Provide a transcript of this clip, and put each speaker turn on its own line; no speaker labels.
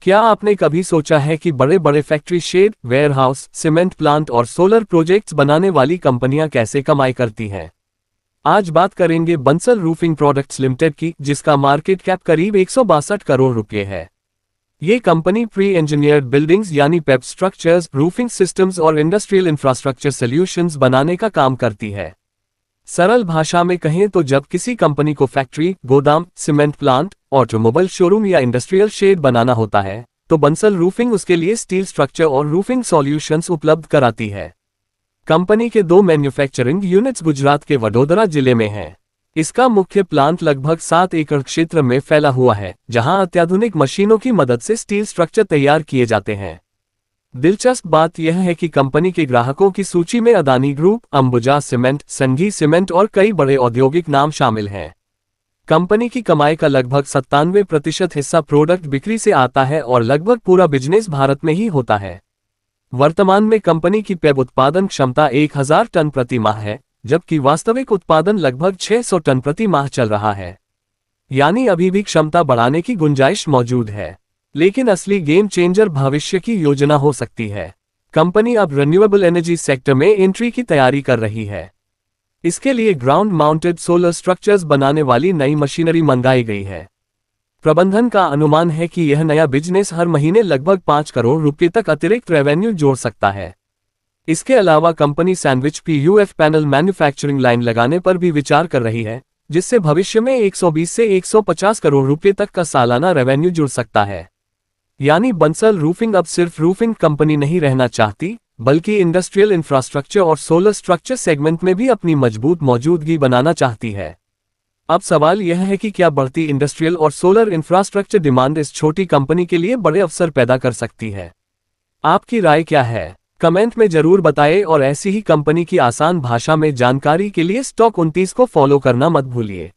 क्या आपने कभी सोचा है कि बड़े बड़े factory shade, warehouse, cement plant और सोलर प्रोजेक्ट्स बनाने वाली कंपनियां कैसे कमाई करती हैं? आज बात करेंगे बंसल रूफिंग प्रोडक्ट्स लिमिटेड की, जिसका मार्केट कैप करीब 162 करोड़ रुपए है। ये कंपनी प्री इंजीनियर्ड बिल्डिंग्स यानी पेप स्ट्रक्चर्स, रूफिंग सिस्टम्स और इंडस्ट्रियल इंफ्रास्ट्रक्चर सॉल्यूशंस बनाने का काम करती है। सरल भाषा में कहें तो जब किसी कंपनी को फैक्ट्री, गोदाम, सीमेंट प्लांट, ऑटोमोबाइल शोरूम या इंडस्ट्रियल शेड बनाना होता है, तो बंसल रूफिंग उसके लिए स्टील स्ट्रक्चर और रूफिंग सॉल्यूशंस उपलब्ध कराती है। कंपनी के 2 मैन्युफैक्चरिंग यूनिट्स गुजरात के वडोदरा जिले में हैं। इसका मुख्य प्लांट लगभग 7 एकड़ क्षेत्र में फैला हुआ है, जहां अत्याधुनिक मशीनों की मदद से स्टील स्ट्रक्चर तैयार किए जाते हैं। दिलचस्प बात यह है कि कंपनी के ग्राहकों की सूची में अदानी ग्रुप, अंबुजा सीमेंट, संघी सीमेंट और कई बड़े औद्योगिक नाम शामिल हैं। कंपनी की कमाई का लगभग 97% हिस्सा प्रोडक्ट बिक्री से आता है और लगभग पूरा बिजनेस भारत में ही होता है। वर्तमान में कंपनी की पेब उत्पादन क्षमता 1000 टन प्रति माह है, जबकि वास्तविक उत्पादन लगभग 600 टन प्रति माह चल रहा है। यानी अभी भी क्षमता बढ़ाने की गुंजाइश मौजूद है, लेकिन असली गेम चेंजर भविष्य की योजना हो सकती है। कंपनी अब रिन्यूएबल एनर्जी सेक्टर में एंट्री की तैयारी कर रही है। इसके लिए ग्राउंड माउंटेड सोलर स्ट्रक्चर्स बनाने वाली नई मशीनरी मंगाई गई है। प्रबंधन का अनुमान है कि यह नया बिजनेस हर महीने लगभग 5 करोड़ रुपए तक अतिरिक्त रेवेन्यू जोड़ सकता है। इसके अलावा company sandwich PUF panel manufacturing line लगाने पर भी विचार कर रही है, जिससे भविष्य में 120 से 150 करोड़ रुपए तक का सालाना रेवेन्यू जुड़ सकता है। यानी बंसल रूफिंग अब सिर्फ रूफिंग कंपनी नहीं रहना चाहती, बल्कि इंडस्ट्रियल इंफ्रास्ट्रक्चर और सोलर स्ट्रक्चर सेगमेंट में भी अपनी मजबूत मौजूदगी बनाना चाहती है। अब सवाल यह है कि क्या बढ़ती इंडस्ट्रियल और सोलर इंफ्रास्ट्रक्चर डिमांड इस छोटी कंपनी के लिए बड़े अवसर पैदा कर सकती है? आपकी राय क्या है? कमेंट में जरूर बताएं और ऐसी ही कंपनी की आसान भाषा में जानकारी के लिए स्टॉक 29 को फॉलो करना मत भूलिए।